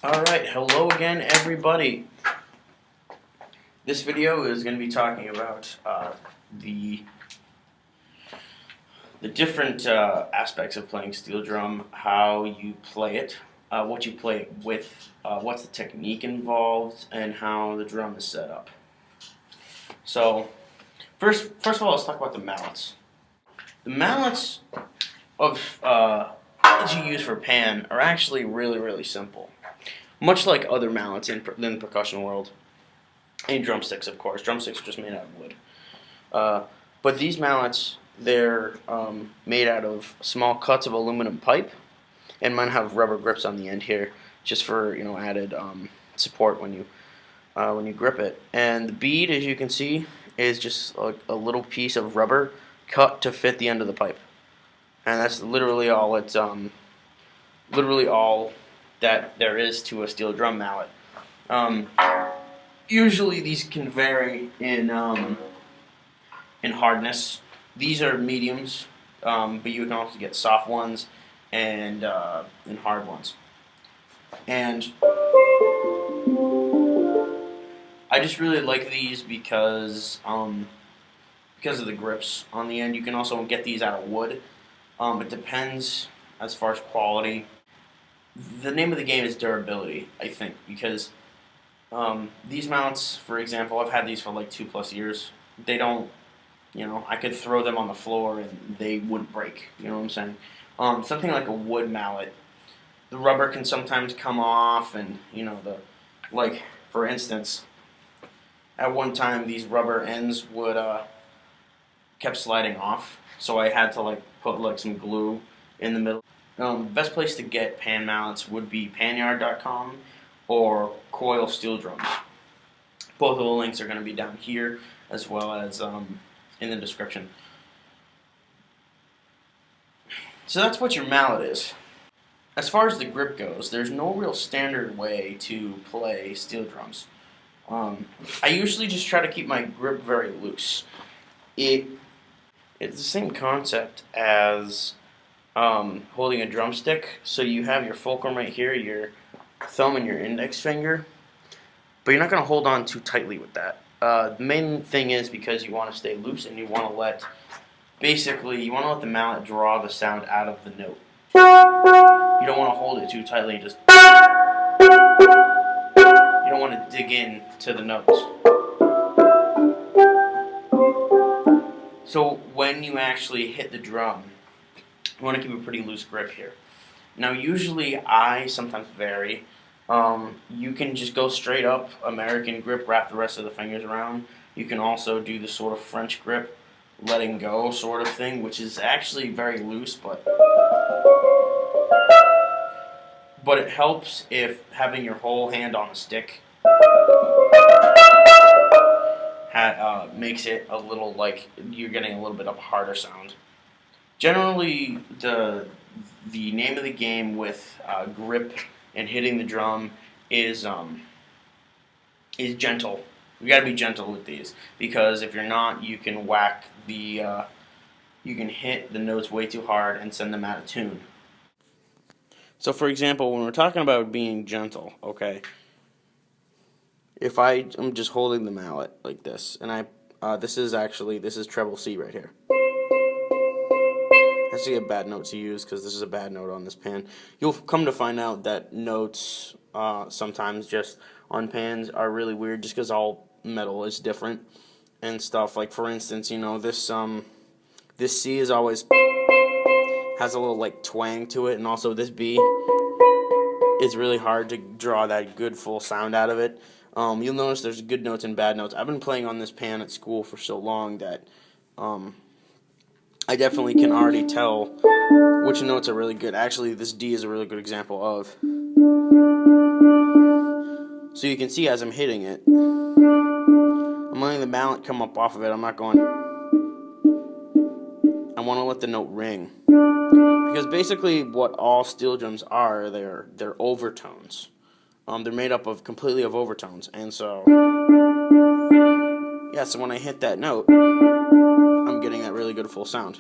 Alright, hello again everybody. This video is going to be talking about the different aspects of playing steel drum, how you play it, what you play it with, what's the technique involved, and how the drum is set up. So, first of all, let's talk about the mallets. The mallets that you use for pan are actually really simple. Much like other mallets in the percussion world, and drumsticks, of course. Drumsticks are just made out of wood. But these mallets, they're made out of small cuts of aluminum pipe, and mine have rubber grips on the end here, just for added support when you grip it. And the bead, as you can see, is just a little piece of rubber cut to fit the end of the pipe, and that's literally all that there is to a steel drum mallet. Usually these can vary in hardness. These are mediums, but you can also get soft ones and hard ones. And I just really like these because of the grips on the end. You can also get these out of wood. It depends as far as quality. The name of the game is durability, I think, because these mounts, for example, I've had these for like 2+ years. They don't, I could throw them on the floor and they wouldn't break. You know what I'm saying? Something like a wood mallet, the rubber can sometimes come off, and like for instance, at one time these rubber ends would kept sliding off, so I had to put some glue in the middle. Best place to get pan mallets would be panyard.com or Coil Steel Drums. Both of the links are going to be down here as well as in the description. So that's what your mallet is. As far as the grip goes, there's no real standard way to play steel drums. I usually just try to keep my grip very loose. It's the same concept as holding a drumstick. So you have your fulcrum right here, your thumb and your index finger, but you're not going to hold on too tightly with that. The main thing is because you want to stay loose and you want to let the mallet draw the sound out of the note. You don't want to hold it too tightly and you don't want to dig in to the notes. So when you actually hit the drum, you want to keep a pretty loose grip here. Now usually I sometimes vary. You can just go straight up American grip, wrap the rest of the fingers around. You can also do the sort of French grip, letting go sort of thing, which is actually very loose, but it helps if having your whole hand on the stick makes it a little like you're getting a little bit of a harder sound. Generally, the name of the game with grip and hitting the drum is gentle. You got to be gentle with these, because if you're not, you can you can hit the notes way too hard and send them out of tune. So, for example, when we're talking about being gentle, okay, if I am just holding the mallet like this, and this is treble C right here. That's a bad note to use because this is a bad note on this pan. You'll come to find out that notes sometimes just on pans are really weird, just because all metal is different and stuff. Like for instance, this C is always has a little twang to it, and also this B is really hard to draw that good full sound out of it. You'll notice there's good notes and bad notes. I've been playing on this pan at school for so long that I definitely can already tell which notes are really good. Actually, this D is a really good example of. So you can see as I'm hitting it, I'm letting the mallet come up off of it. I'm not going. I want to let the note ring. Because basically what all steel drums are, they're overtones. They're made up completely of overtones. And so, yeah, so when I hit that note, I'm getting that really good full sound.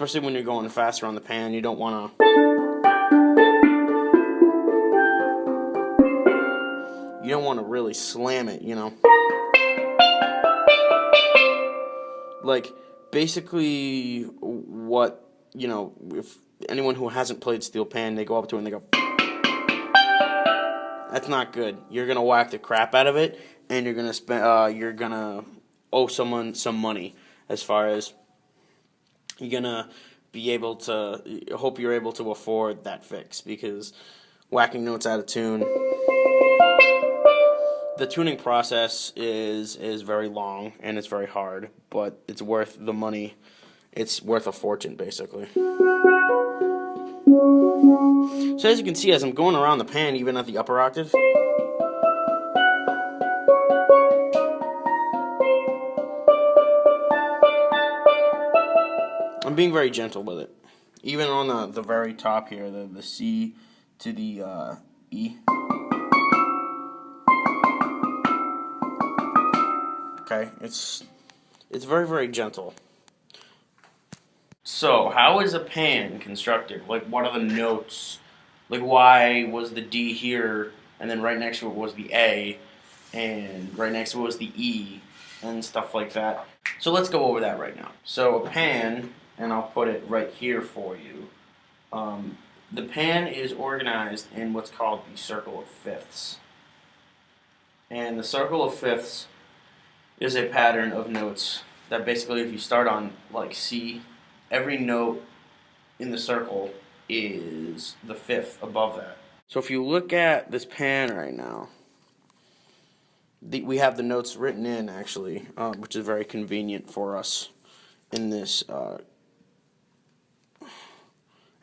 especially when you're going faster on the pan. You don't want to really slam it, you know. Like, basically what, you know, if anyone who hasn't played steel pan, they go up to it and they go, that's not good. You're gonna whack the crap out of it, and you're gonna owe someone some money. As far as you're gonna be able to, hope you're able to afford that fix, because whacking notes out of tune, the tuning process is very long and it's very hard, but it's worth the money. It's worth a fortune, basically. So as you can see, as I'm going around the pan, even at the upper octave, I'm being very gentle with it. Even on the very top here, the C to the E. Okay, it's very, very gentle. So, how is a pan constructed? Like, what are the notes? Like, why was the D here, and then right next to it was the A, and right next to it was the E, and stuff like that. So let's go over that right now. So a pan, and I'll put it right here for you. The pan is organized in what's called the circle of fifths. And the circle of fifths is a pattern of notes that basically, if you start on like C, every note in the circle is the fifth above that. So if you look at this pan right now, we have the notes written in, actually, which is very convenient for us in this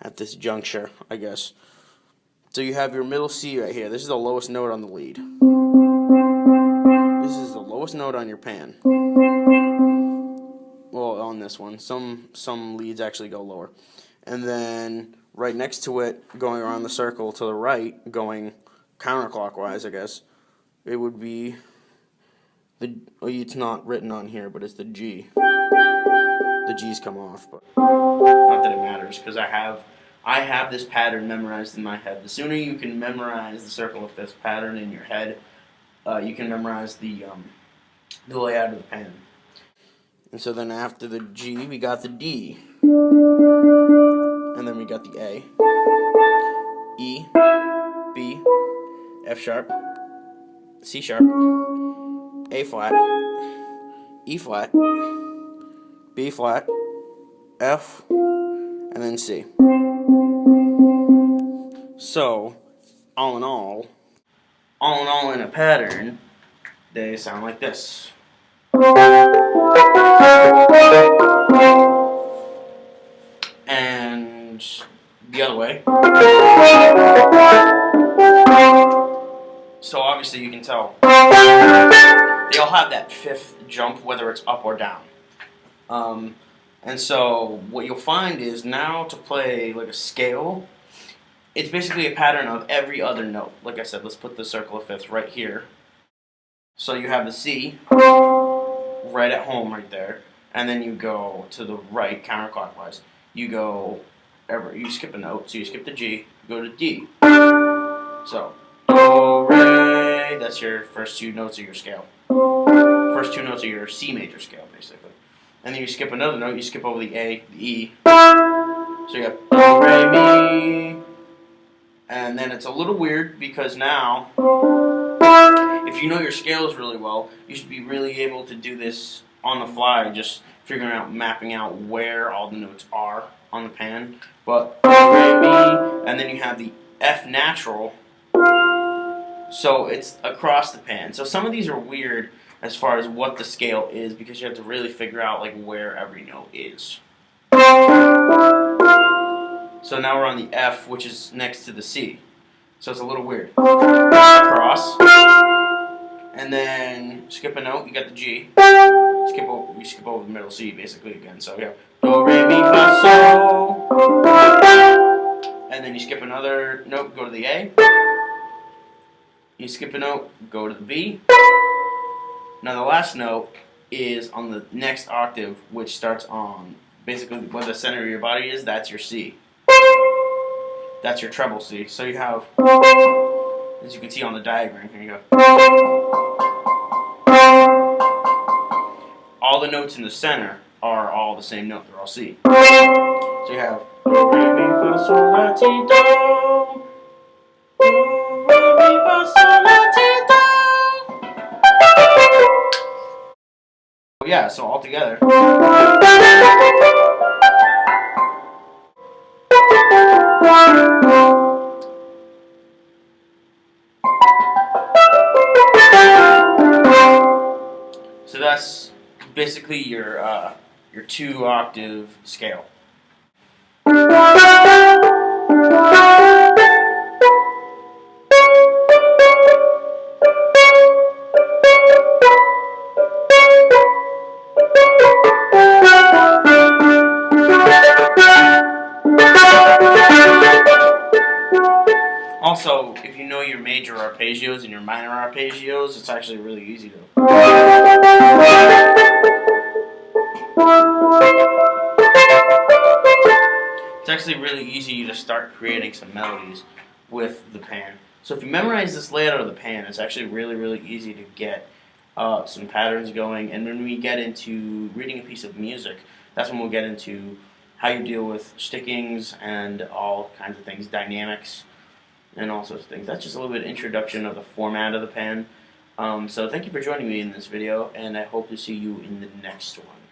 at this juncture, I guess. So you have your middle C right here. This is the lowest note on the lead. This is the lowest note on your pan. Well, on this one, some leads actually go lower. And then right next to it, going around the circle to the right, going counterclockwise, I guess, it would be it's not written on here, but it's the G. The G's come off, but not that it matters, because I have this pattern memorized in my head. The sooner you can memorize the circle of fifths pattern in your head, you can memorize the layout of the pan. And so then after the G, we got the D, and then we got the A, E, B, F sharp, C sharp, A flat, E flat, B flat, F, and then C. So, all in all in a pattern, they sound like this. And the other way. So obviously you can tell they all have that fifth jump, whether it's up or down. And so what you'll find is, now to play like a scale, it's basically a pattern of every other note. Like I said, let's put the circle of fifths right here. So you have the C right at home right there, and then you go to the right counterclockwise. You skip a note, so you skip the G, go to D. So do, re, that's your first two notes of your scale. First two notes of your C major scale, basically. And then you skip another note, you skip over the A, the E. So you have do, re, mi. And then it's a little weird, because now, if you know your scales really well, you should be really able to do this on the fly, just figuring out, mapping out where all the notes are on the pan. But do, re, mi, and then you have the F natural, so it's across the pan. So some of these are weird as far as what the scale is, because you have to really figure out like where every note is. So now we're on the F, which is next to the C. So it's a little weird. Across. And then skip a note, you got the G. We skip over the middle C basically again. So yeah. Do, re, mi, fa, sol. And then you skip another note, go to the A. You skip a note, go to the B. Now the last note is on the next octave, which starts on basically where the center of your body is, that's your C. That's your treble C. So you have, as you can see on the diagram, here you go. All the notes in the center are all the same note. They're all C. So you have do, re, mi, fa, sol, la, ti, do. Do, re, mi, fa, sol, la, ti, do. Yeah, so all together. So that's basically your 2-octave scale. Also, if you know your major arpeggios and your minor arpeggios, it's actually really easy to. It's actually really easy to start creating some melodies with the pan. So if you memorize this layout of the pan, it's actually really, really easy to get some patterns going. And when we get into reading a piece of music, that's when we'll get into how you deal with stickings and all kinds of things, dynamics, and all sorts of things. That's just a little bit of introduction of the format of the pan. So thank you for joining me in this video, and I hope to see you in the next one.